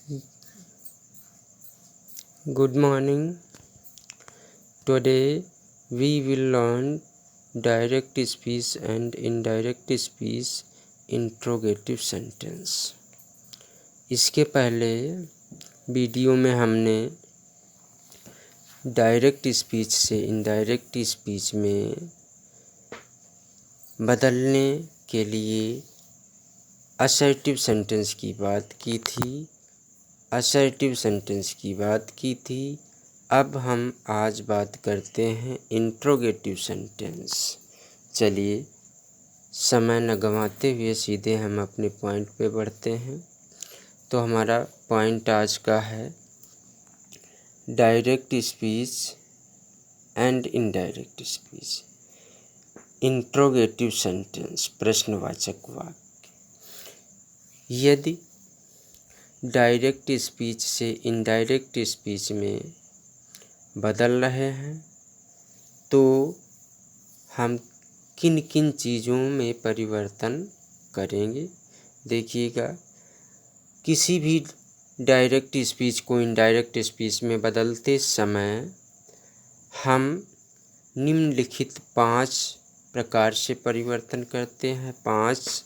Good morning. Today we will learn direct speech and indirect speech interrogative sentence. इसके पहले video में हमने direct speech से indirect speech में बदलने के लिए असर्टिव सेंटेंस की बात की थी। अब हम आज बात करते हैं इंट्रोगेटिव सेंटेंस। चलिए समय न गंवाते हुए सीधे हम अपने पॉइंट पे बढ़ते हैं। तो हमारा पॉइंट आज का है direct speech and indirect speech. Interrogative sentence प्रश्नवाचक वाक्य। यदि डायरेक्ट स्पीच से इनडायरेक्ट स्पीच में बदल रहे हैं तो हम किन किन चीज़ों में परिवर्तन करेंगे। देखिएगा, किसी भी डायरेक्ट स्पीच को इनडायरेक्ट स्पीच में बदलते समय हम निम्नलिखित 5 प्रकार से परिवर्तन करते हैं, 5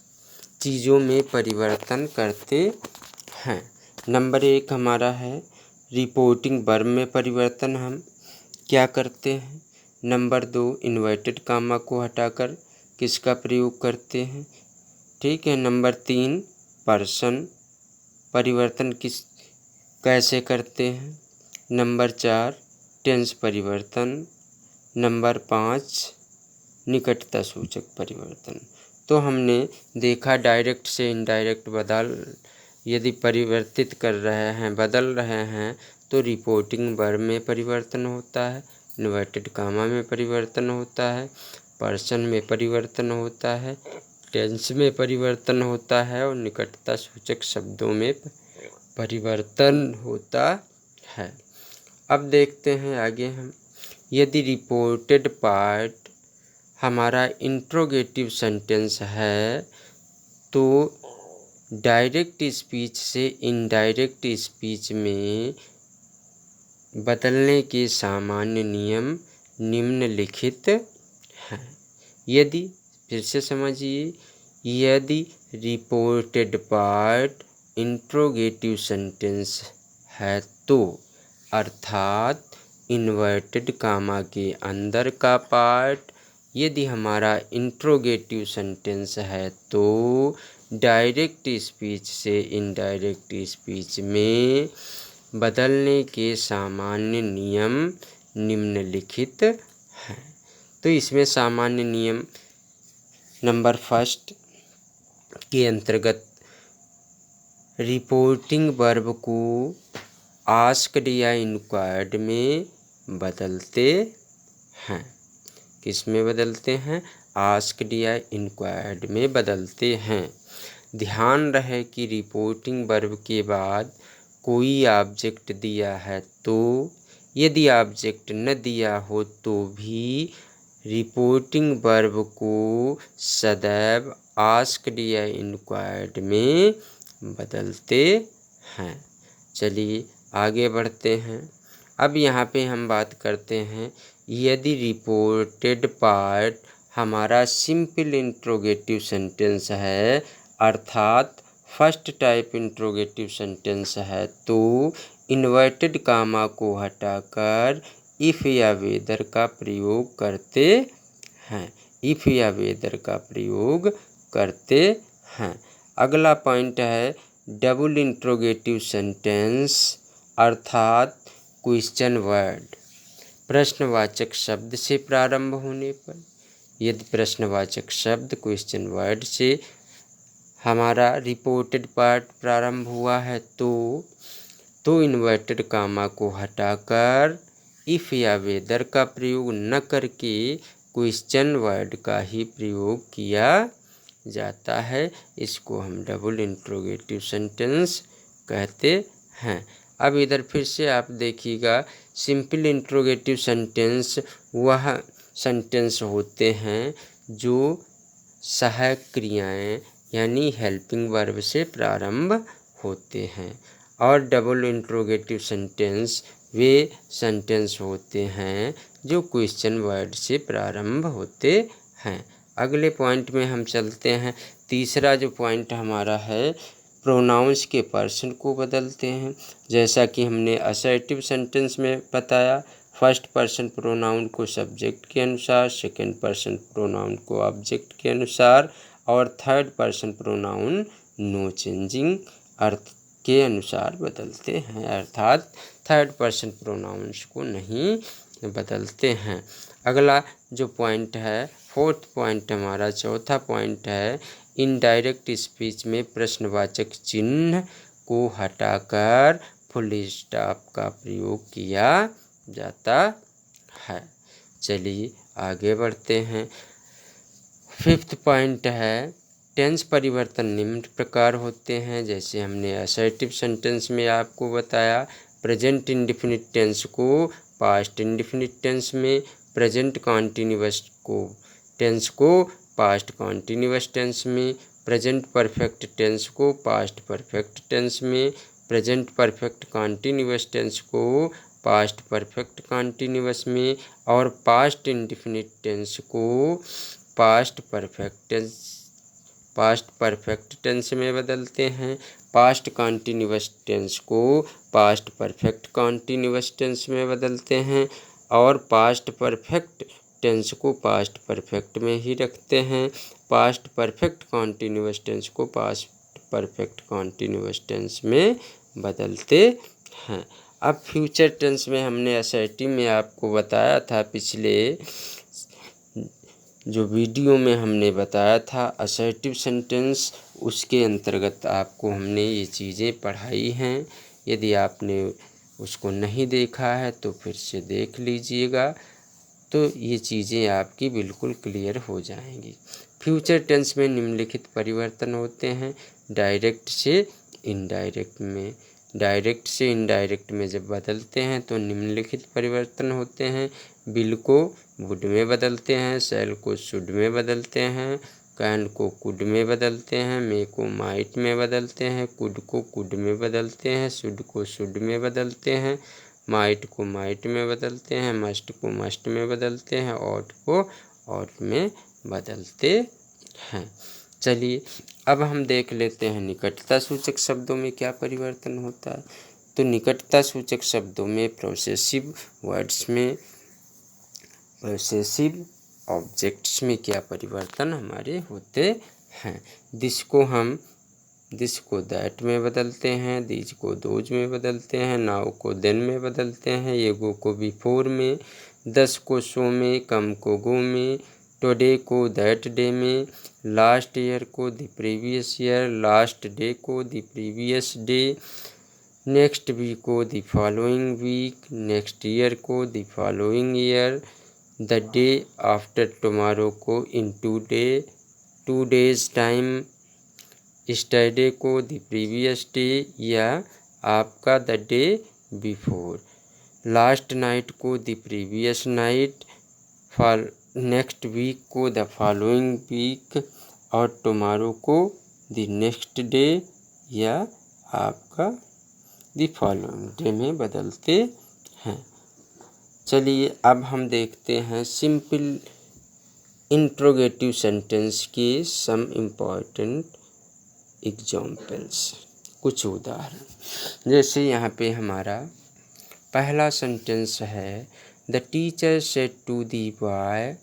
चीज़ों में परिवर्तन करते हैं। नंबर 1 हमारा है रिपोर्टिंग वर्ब में परिवर्तन। हम क्या करते हैं। नंबर 2 इन्वर्टेड कामा को हटाकर किसका प्रयोग करते हैं। ठीक है। नंबर 3 पर्सन परिवर्तन कैसे करते हैं। नंबर 4 टेंस परिवर्तन। नंबर 5 निकटता सूचक परिवर्तन। तो हमने देखा डायरेक्ट से इनडायरेक्ट यदि परिवर्तित कर रहे हैं, बदल रहे हैं तो रिपोर्टिंग वर्ब में परिवर्तन होता है, इन्वर्टेड कामा में परिवर्तन होता है, पर्सन में परिवर्तन होता है, टेंस में परिवर्तन होता है और निकटता सूचक शब्दों में परिवर्तन होता है। अब देखते हैं आगे हम। यदि रिपोर्टेड पार्ट हमारा इंट्रोगेटिव सेंटेंस है तो डायरेक्ट स्पीच से इनडायरेक्ट स्पीच में बदलने के सामान्य नियम निम्नलिखित हैं। यदि फिर से समझिए, यदि रिपोर्टेड पार्ट इंट्रोगेटिव सेंटेंस है तो अर्थात इन्वर्टेड कामा के अंदर का पार्ट यदि हमारा इंट्रोगेटिव सेंटेंस है तो डायरेक्ट स्पीच से इनडायरेक्ट स्पीच में बदलने के सामान्य नियम निम्नलिखित हैं। तो इसमें सामान्य नियम नंबर 1 के अंतर्गत रिपोर्टिंग वर्ब को आस्क्ड या इंक्वायर्ड में बदलते हैं। किस में बदलते हैं। आस्क्ड या इंक्वायर्ड में बदलते हैं। ध्यान रहे कि रिपोर्टिंग वर्ब के बाद कोई ऑब्जेक्ट दिया है तो यदि ऑब्जेक्ट न दिया हो तो भी रिपोर्टिंग वर्ब को सदैव आस्क्ड या इंक्वायर्ड में बदलते हैं। चलिए आगे बढ़ते हैं। अब यहाँ पे हम बात करते हैं यदि रिपोर्टेड पार्ट हमारा सिंपल इंट्रोगेटिव सेंटेंस है अर्थात फर्स्ट टाइप इंट्रोगेटिव सेंटेंस है तो इन्वर्टेड कामा को हटाकर इफ़ या वेदर का प्रयोग करते हैं। इफ़ या वेदर का प्रयोग करते हैं। अगला पॉइंट है डबल इंट्रोगेटिव सेंटेंस अर्थात क्वेश्चन वर्ड प्रश्नवाचक शब्द से प्रारंभ होने पर। यदि प्रश्नवाचक शब्द क्वेश्चन वर्ड से हमारा रिपोर्टेड पार्ट प्रारंभ हुआ है तो इन्वर्टेड कामा को हटाकर इफ़ या वेदर का प्रयोग न करके क्वेश्चन वर्ड का ही प्रयोग किया जाता है। इसको हम डबल इंट्रोगेटिव सेंटेंस कहते हैं। अब इधर फिर से आप देखिएगा, सिंपल इंट्रोगेटिव सेंटेंस वह सेंटेंस होते हैं जो सहायक क्रियाएं यानी हेल्पिंग वर्ब से प्रारंभ होते हैं और डबल इंट्रोगेटिव सेंटेंस वे सेंटेंस होते हैं जो क्वेश्चन वर्ड से प्रारंभ होते हैं। अगले पॉइंट में हम चलते हैं। तीसरा जो पॉइंट हमारा है, प्रोनाउंस के पर्सन को बदलते हैं। जैसा कि हमने असर्टिव सेंटेंस में बताया, फर्स्ट पर्सन प्रोनाउन को सब्जेक्ट के अनुसार, सेकंड पर्सन प्रोनाउन को ऑब्जेक्ट के अनुसार और third person pronoun no changing अर्थ के अनुसार बदलते हैं, अर्थात थर्ड पर्सन प्रोनाउंस को नहीं बदलते हैं। अगला जो पॉइंट है, फोर्थ पॉइंट हमारा, चौथा पॉइंट है, इनडायरेक्ट स्पीच में प्रश्नवाचक चिन्ह को हटाकर फुल स्टॉप का प्रयोग किया जाता है। चलिए आगे बढ़ते हैं। फिफ्थ पॉइंट है, टेंस परिवर्तन निम्न प्रकार होते हैं। जैसे हमने असर्टिव सेंटेंस में आपको बताया, प्रेजेंट इंडेफिनिट टेंस को पास्ट इंडेफिनिट टेंस में, प्रेजेंट कॉन्टिन्यूअस टेंस को पास्ट कॉन्टिन्यूअस टेंस में, प्रेजेंट परफेक्ट टेंस को पास्ट परफेक्ट टेंस में, प्रेजेंट परफेक्ट कॉन्टिन्यूअस टेंस को पास्ट परफेक्ट कॉन्टिन्यूअस में और पास्ट इंडेफिनिट टेंस को पास्ट परफेक्ट टेंस में बदलते हैं। पास्ट कॉन्टिन्यूअस टेंस को पास्ट परफेक्ट कॉन्टिन्यूअस टेंस में बदलते हैं और पास्ट परफेक्ट टेंस को पास्ट परफेक्ट में ही रखते हैं। पास्ट परफेक्ट कॉन्टिन्यूअस टेंस को पास्ट परफेक्ट कॉन्टिन्यूअस टेंस में बदलते हैं। अब फ्यूचर टेंस में हमने असर्टिव में आपको बताया था, पिछले जो वीडियो में हमने बताया था असर्टिव सेंटेंस, उसके अंतर्गत आपको हमने ये चीज़ें पढ़ाई हैं। यदि आपने उसको नहीं देखा है तो फिर से देख लीजिएगा, तो ये चीज़ें आपकी बिल्कुल क्लियर हो जाएंगी। फ्यूचर टेंस में निम्नलिखित परिवर्तन होते हैं। डायरेक्ट से इनडायरेक्ट में, डायरेक्ट से इनडायरेक्ट में जब बदलते हैं तो निम्नलिखित परिवर्तन होते हैं। विल को वुड में बदलते हैं, शैल को शुड में बदलते हैं, कैन को कुड में बदलते हैं, मे को माइट में बदलते हैं, कुड को कुड में बदलते हैं, शुड को शुड में बदलते हैं, माइट को माइट में बदलते हैं, मस्ट को मस्ट में बदलते हैं, ऑट को ऑट में बदलते हैं। चलिए अब हम देख लेते हैं निकटता सूचक शब्दों में क्या परिवर्तन होता है। तो निकटता सूचक शब्दों में प्रोसेसिव वर्ड्स में, प्रोसेसिव ऑब्जेक्ट्स में क्या परिवर्तन हमारे होते हैं। दिस को दैट में बदलते हैं, दीज को दोज में बदलते हैं, नाउ को देन में बदलते हैं, ये गो को बिफोर में, दस को सो में, कम को गो में, टुडे को दैट डे में, लास्ट ईयर को the previous year, last day को the previous day, next week को the following week, next year को the following year, the day after tomorrow को इन 2 days टाइम, स्टरडे को द प्रीवियस डे या आपका the day before, last night को the previous night, next week को the following week और tomorrow को the next day या आपका द फॉलोइंग डे में बदलते हैं। चलिए अब हम देखते हैं सिंपल इंट्रोगेटिव सेंटेंस के सम इम्पॉर्टेंट एग्जाम्पल्स, कुछ उदाहरण। जैसे यहाँ पे हमारा पहला सेंटेंस है, the teacher said to the boy,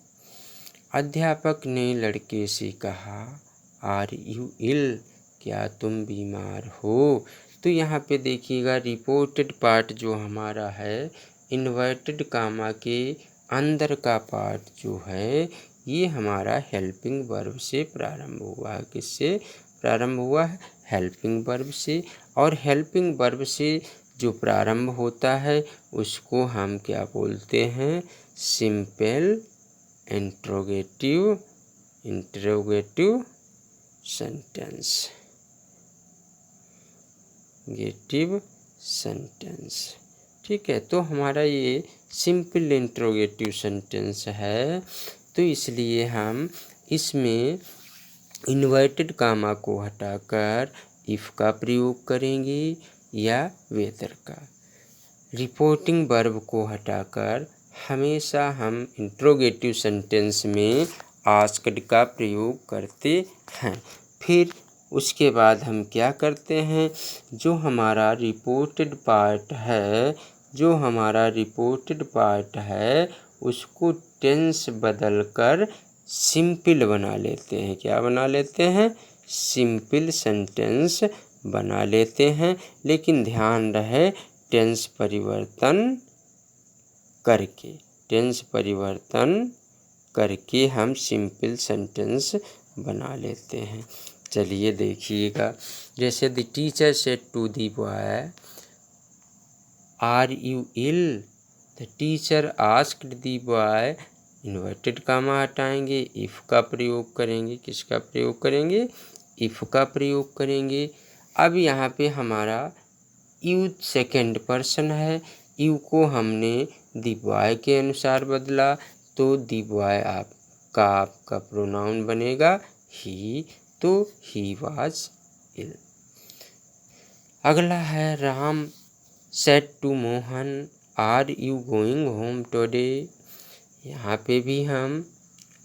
अध्यापक ने लड़के से कहा, आर यू इल, क्या तुम बीमार हो। तो यहाँ पे देखिएगा रिपोर्टेड पार्ट जो हमारा है, इन्वर्टेड कामा के अंदर का पार्ट जो है, ये हमारा हेल्पिंग वर्ब से प्रारंभ हुआ है। किससे प्रारंभ हुआ है? हेल्पिंग वर्ब से। और हेल्पिंग वर्ब से जो प्रारंभ होता है उसको हम क्या बोलते हैं? Simple interrogative sentence. ठीक है, तो हमारा ये सिंपल इंट्रोगेटिव सेंटेंस है, तो इसलिए हम इसमें इन्वर्टेड कामा को हटाकर इफ़ का प्रयोग करेंगे या वेदर का। रिपोर्टिंग वर्ब को हटाकर हमेशा हम इंट्रोगेटिव सेंटेंस में आस्क्ड का प्रयोग करते हैं। फिर उसके बाद हम क्या करते हैं, जो हमारा रिपोर्टेड पार्ट है उसको टेंस बदलकर सिंपल बना लेते हैं। क्या बना लेते हैं? सिंपल सेंटेंस बना लेते हैं। लेकिन ध्यान रहे टेंस परिवर्तन करके हम सिंपल सेंटेंस बना लेते हैं। चलिए देखिएगा, जैसे the teacher said to the boy are you ill. The teacher asked the boy, inverted comma हटाएंगे, इफ़ का प्रयोग करेंगे। किसका प्रयोग करेंगे? इफ़ का प्रयोग करेंगे। अब यहाँ पे हमारा यू सेकेंड पर्सन है, यू को हमने द बॉय के अनुसार बदला, तो द बॉय आपका प्रोनाउन बनेगा ही, तो ही वाज इल। अगला है Ram said to Mohan are you going home today. यहाँ पे भी हम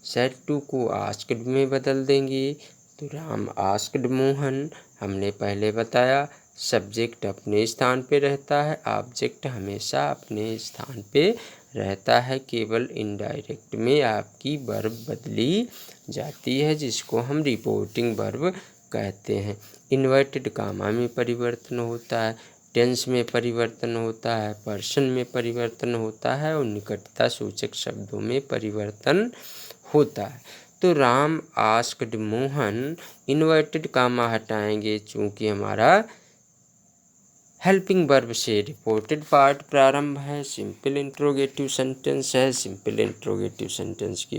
सेड टू को आस्क्ड में बदल देंगे, तो राम आस्क्ड मोहन। हमने पहले बताया सब्जेक्ट अपने स्थान पे रहता है, ऑब्जेक्ट हमेशा अपने स्थान पे रहता है, केवल इनडायरेक्ट में आपकी वर्ब बदली जाती है, जिसको हम रिपोर्टिंग वर्ब कहते हैं। इन्वर्टेड कामा में परिवर्तन होता है, टेंस में परिवर्तन होता है, पर्सन में परिवर्तन होता है और निकटता सूचक शब्दों में परिवर्तन होता है। तो Ram asked Mohan, inverted comma हटाएंगे चूँकि हमारा हेल्पिंग वर्ब से रिपोर्टेड पार्ट प्रारंभ है, सिंपल इंट्रोगेटिव सेंटेंस है। सिंपल इंट्रोगेटिव सेंटेंस की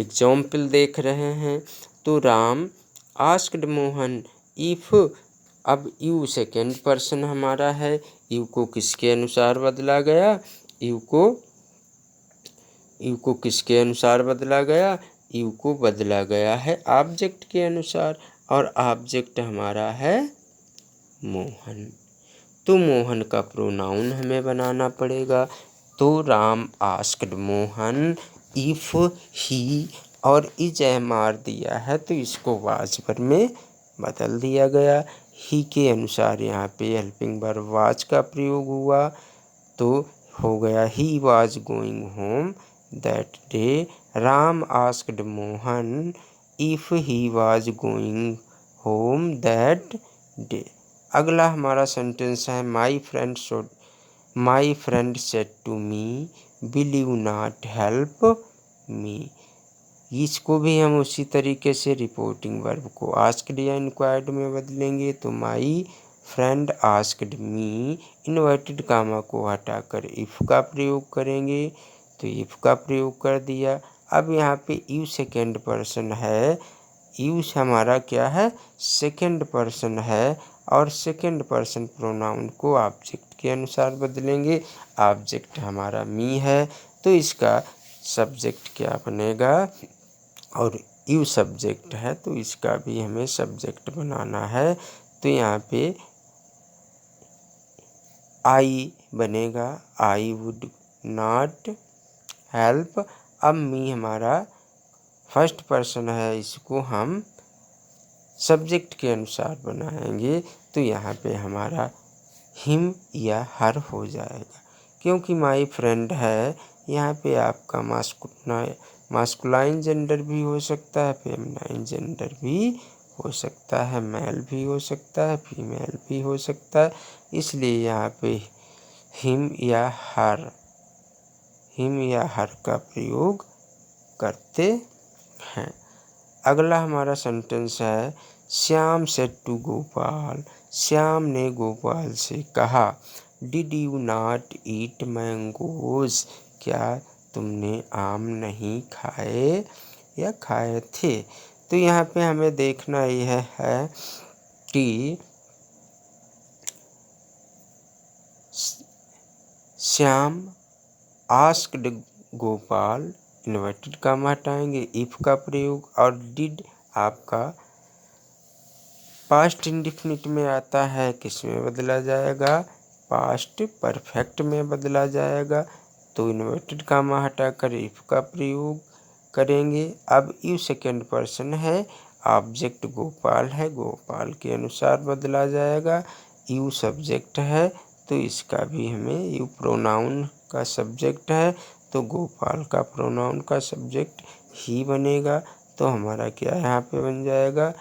एग्जाम्पल देख रहे हैं। तो राम आस्क्ड मोहन इफ़, अब यू सेकेंड पर्सन हमारा है, यू को किसके अनुसार बदला गया? यू को किसके अनुसार बदला गया? यू को बदला गया है ऑब्जेक्ट के अनुसार, और ऑब्जेक्ट हमारा है मोहन। तो मोहन का प्रोनाउन हमें बनाना पड़ेगा। तो राम आस्क्ड मोहन इफ़ ही, और इज मार दिया है तो इसको वाज पर में बदल दिया गया। ही के अनुसार यहाँ पे हेल्पिंग वर्ब वाज का प्रयोग हुआ, तो हो गया he was going home that day. Ram asked Mohan if he was going home that day. अगला हमारा सेंटेंस है my friend said to me will you not help me. इसको भी हम उसी तरीके से रिपोर्टिंग वर्ब को आस्क्ड या इंक्वायर्ड में बदलेंगे। तो my friend asked me, inverted comma को हटाकर इफ़ का प्रयोग करेंगे, तो इफ़ का प्रयोग कर दिया। अब यहाँ पे यू सेकेंड पर्सन है, यू हमारा क्या है? सेकेंड पर्सन है, और सेकेंड पर्सन प्रोनाउन को ऑब्जेक्ट के अनुसार बदलेंगे। ऑब्जेक्ट हमारा मी है, तो इसका सब्जेक्ट क्या बनेगा? और यू सब्जेक्ट है, तो इसका भी हमें सब्जेक्ट बनाना है। तो यहाँ पे आई बनेगा, आई वुड नॉट हेल्प। अब मी हमारा फर्स्ट पर्सन है, इसको हम सब्जेक्ट के अनुसार बनाएंगे, तो यहाँ पे हमारा हिम या हर हो जाएगा। क्योंकि माई फ्रेंड है, यहाँ पे आपका मास्कुलाइन जेंडर भी हो सकता है, फेमिनाइन जेंडर भी हो सकता है, मेल भी हो सकता है, फीमेल भी हो सकता है। इसलिए यहाँ पे हिम या हर का प्रयोग करते हैं। अगला हमारा सेंटेंस है श्याम सेड टू गोपाल। श्याम ने गोपाल से कहा did you not eat mangoes. क्या तुमने आम नहीं खाए या खाए थे? तो यहाँ पे हमें देखना यह है कि Shyam asked Gopal, inverted comma हटाएंगे, इफ़ का प्रयोग, और डिड आपका पास्ट इंडिफिनिट में आता है, किस में बदला जाएगा, पास्ट परफेक्ट में बदला जाएगा। तो इन्वर्टेड कामा हटाकर इफ का प्रयोग करेंगे। अब यू सेकेंड पर्सन है, ऑब्जेक्ट गोपाल है, गोपाल के अनुसार बदला जाएगा। यू सब्जेक्ट है तो इसका भी हमें, यू प्रोनाउन का सब्जेक्ट है तो गोपाल का प्रोनाउन का सब्जेक्ट ही बनेगा। तो हमारा क्या यहाँ पे बन जाएगा,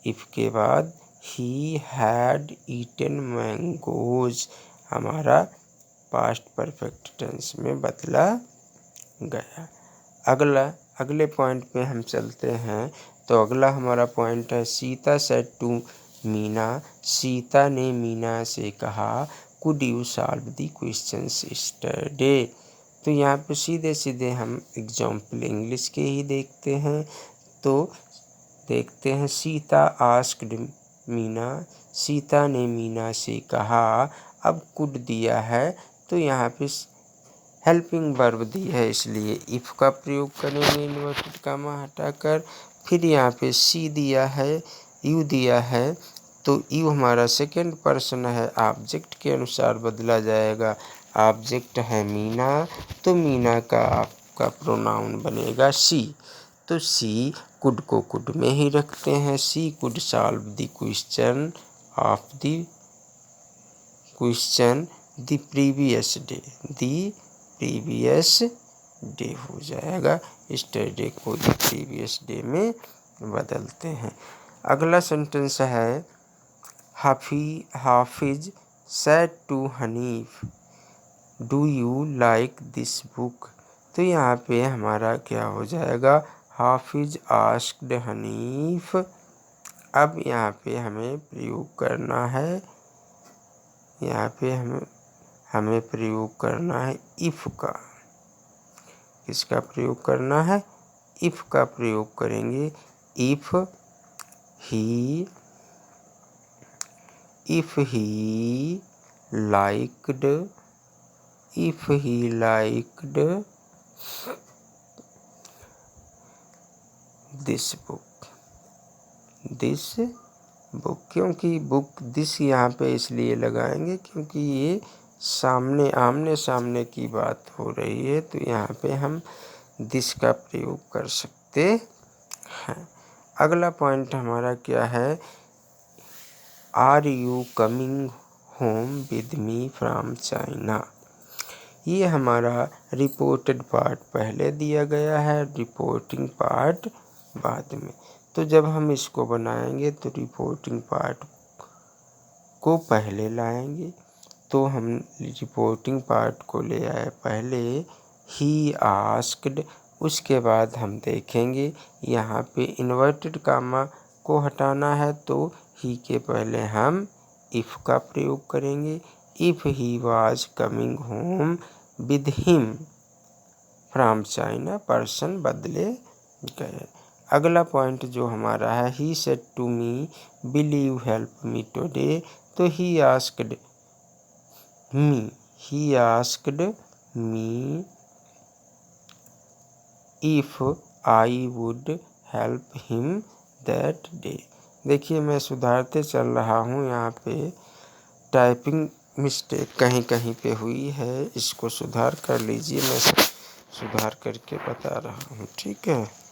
इफ के बाद ही हैड ईटन मैंगोज हमारा पास्ट परफेक्ट टेंस में बदला गया। अगले पॉइंट पे हम चलते हैं। तो अगला हमारा पॉइंट है, सीता सेड टू मीना, सीता ने मीना से कहा, could you solve the questions yesterday. तो यहाँ पे सीधे सीधे हम एग्जाम्पल इंग्लिश के ही देखते हैं। तो देखते हैं, सीता आस्क्ड मीना, सीता ने मीना से कहा। अब कुड दिया है तो यहाँ पे हेल्पिंग वर्ब दी है, इसलिए इफ़ का प्रयोग करेंगे इन्वर्टेड कामा हटाकर। फिर यहाँ पे सी दिया है, यू दिया है, तो यू हमारा सेकेंड पर्सन है, ऑब्जेक्ट के अनुसार बदला जाएगा। ऑब्जेक्ट है मीना, तो मीना का आपका प्रोनाउन बनेगा सी। तो सी कुड को कुड में ही रखते हैं। She could solve the question of the question the previous day, the previous day हो जाएगा। यस्टरडे को द प्रीवियस डे में बदलते हैं। अगला सेंटेंस है, Hafiz said to Hanif, do you like this book. तो यहाँ पे हमारा क्या हो जाएगा, हाफिज आस्क्ड हनीफ। अब यहाँ पे हमें प्रयोग करना है, यहाँ पे हमें प्रयोग करना है इफ़ का। किसका प्रयोग करना है, इफ़ का प्रयोग करेंगे। If he liked, if he liked this book, क्योंकि बुक दिस यहाँ पे इसलिए लगाएंगे क्योंकि ये आमने सामने की बात हो रही है, तो यहाँ पे हम दिस का प्रयोग कर सकते हैं। अगला पॉइंट हमारा क्या है, are you coming home with me from China. ये हमारा रिपोर्टेड पार्ट पहले दिया गया है, रिपोर्टिंग पार्ट बाद में। तो जब हम इसको बनाएंगे तो रिपोर्टिंग पार्ट को पहले लाएंगे। तो हम रिपोर्टिंग पार्ट को ले आए पहले, ही आस्क्ड। उसके बाद हम देखेंगे यहाँ पे इन्वर्टेड कामा को हटाना है, तो ही के पहले हम इफ़ का प्रयोग करेंगे। If he was coming home with him from China, person बदले गए। अगला पॉइंट जो हमारा है, he said to me will you help me today. तो he asked me if I would help him that day. देखिए मैं सुधारते चल रहा हूँ, यहाँ पे टाइपिंग मिस्टेक कहीं कहीं पे हुई है, इसको सुधार कर लीजिए, मैं सुधार करके बता रहा हूँ, ठीक है।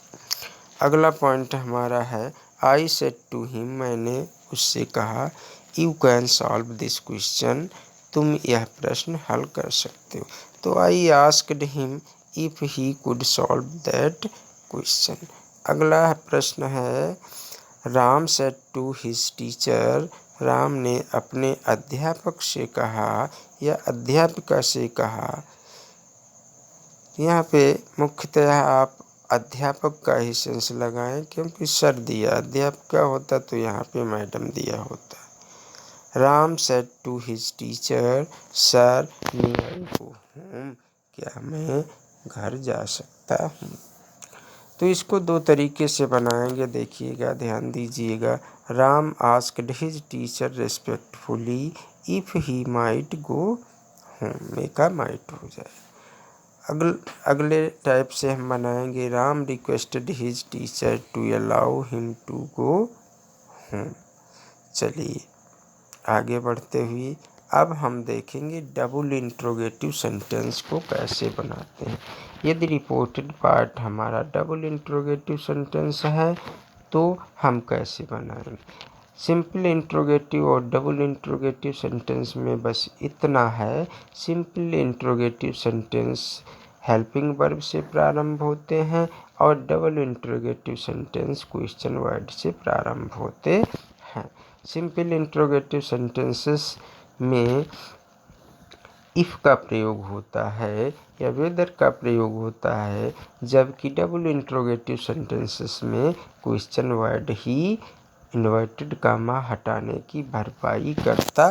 अगला पॉइंट हमारा है, आई सेड टू हिम, मैंने उससे कहा, you can solve this question, तुम यह प्रश्न हल कर सकते हो। तो I asked him if he could solve that question. अगला प्रश्न है, Ram said to his teacher, Ram ने अपने अध्यापक से कहा या अध्यापिका से कहा। यहाँ पे मुख्यतः आप अध्यापक का ही सेंस लगाएं, क्योंकि सर दिया अध्यापिका होता तो यहाँ पे मैडम दिया होता। Ram said to his teacher, sir may I go home, क्या मैं घर जा सकता हूँ। तो इसको दो तरीके से बनाएंगे, देखिएगा, ध्यान दीजिएगा। Ram asked his teacher respectfully if he might go home, may का माइट हो जाए। अगले टाइप से हम बनाएंगे, Ram requested his teacher to allow him to go home. चलिए आगे बढ़ते हुए अब हम देखेंगे डबल इंट्रोगेटिव सेंटेंस को कैसे बनाते हैं। यदि रिपोर्टेड पार्ट हमारा डबल इंट्रोगेटिव सेंटेंस है तो हम कैसे बनाएंगे। सिंपल इंट्रोगेटिव और डबल इंट्रोगेटिव सेंटेंस में बस इतना है, simple interrogative sentence helping verb से प्रारंभ होते हैं और double interrogative sentence question word से प्रारंभ होते हैं। सिंपल इंट्रोगेटिव सेंटेंसेस में इफ़ का प्रयोग होता है या वेदर का प्रयोग होता है, जबकि डबल इंट्रोगेटिव सेंटेंसेस में क्वेश्चन वर्ड ही इन्वर्टेड कामा हटाने की भरपाई करता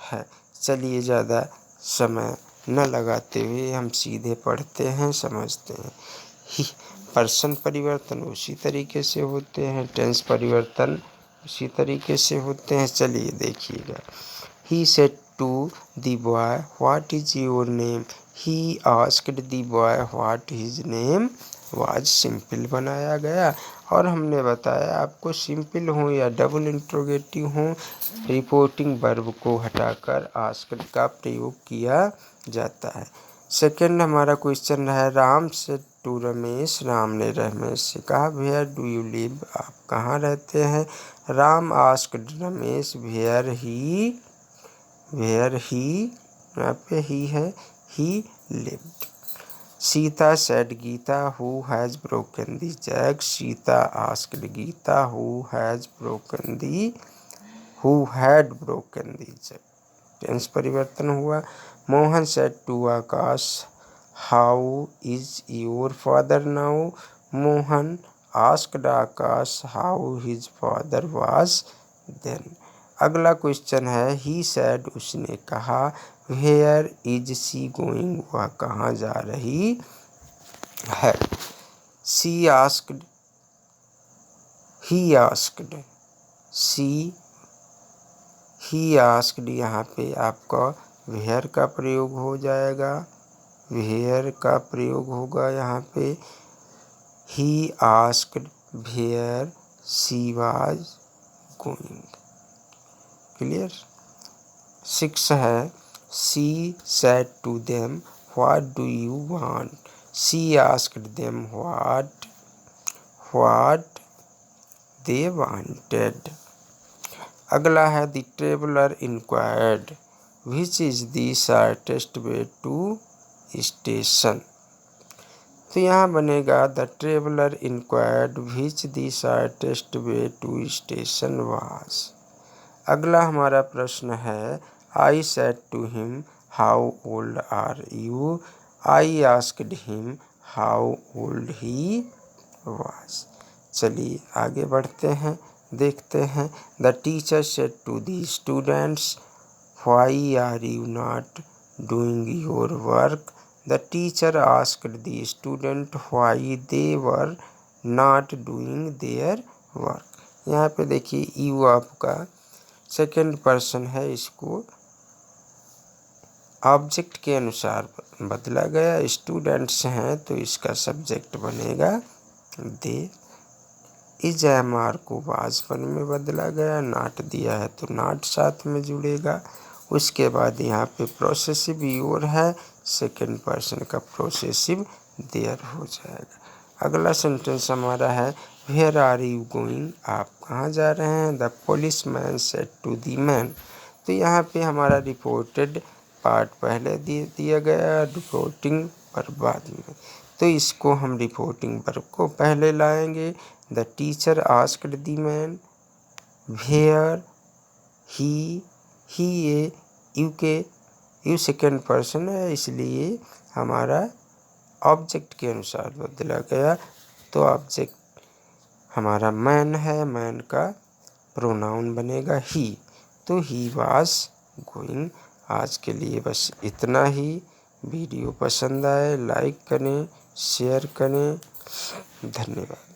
है। चलिए ज़्यादा समय न लगाते हुए हम सीधे पढ़ते हैं, समझते हैं। ही पर्सन परिवर्तन उसी तरीके से होते हैं, टेंस परिवर्तन उसी तरीके से होते हैं। चलिए देखिएगा। He said to the boy what is your name, he asked the boy what his name was. Simple बनाया गया और हमने बताया आपको सिंपल हो या डबल इंट्रोगेटिव हो, रिपोर्टिंग वर्ब को हटाकर आस्क्ड का प्रयोग किया जाता है। सेकंड हमारा क्वेश्चन है राम सेड टू रमेश, राम ने रमेश से कहा वेयर डू यू लिव, आप कहाँ रहते हैं। Ram asked Ramesh where he, यहाँ पे ही है, he lived. Sita said Gita who has broken the jug, Sita asked Gita who had broken the jug. Tense परिवर्तन हुआ। Mohan said to Akash how is your father now, Mohan asked Akash how his father was then. अगला question है he said, उसने कहा where is C going, वह कहाँ जा रही है। सी आस्क्ड, ही आस्क्ड, यहाँ पे आपका वेयर का प्रयोग हो जाएगा, वेयर का प्रयोग होगा यहाँ पे। He asked where she was going. Clear. 6 है she said to them what do you want, she asked them what they wanted. अगला है the traveller inquired which is the shortest way to station. तो यहाँ बनेगा the traveller inquired which the shortest way to station was. अगला हमारा प्रश्न है I said to him how old are you, I asked him how old he was. चलिए आगे बढ़ते हैं, देखते हैं। The teacher said to the students why are you not doing your work, the teacher asked the student why they were not doing their work. यहाँ पे देखिए you आपका सेकंड पर्सन है, इसको ऑब्जेक्ट के अनुसार बदला गया। स्टूडेंट्स हैं तो इसका सब्जेक्ट बनेगा दे। इज एम आर को वाजपन में बदला गया, नाट दिया है तो नाट साथ में जुड़ेगा। उसके बाद यहाँ पे प्रोसेसिव योर है, सेकंड पर्सन का प्रोसेसिव देयर हो जाएगा। अगला सेंटेंस हमारा है वेयर आर यू गोइंग, आप कहाँ जा रहे हैं। The policeman said to the man. तो यहाँ पे हमारा रिपोर्टेड पार्ट पहले दिया गया, रिपोर्टिंग वर्ब बाद में, तो इसको हम रिपोर्टिंग वर्ब को पहले लाएंगे। The teacher asked the man where he ये यू सेकेंड पर्सन है, इसलिए हमारा ऑब्जेक्ट के अनुसार बदला गया। तो ऑब्जेक्ट हमारा मैन है, मैन का प्रोनाउन बनेगा ही, तो ही वाज गोइंग। आज के लिए बस इतना ही। वीडियो पसंद आए लाइक करें, शेयर करें। धन्यवाद।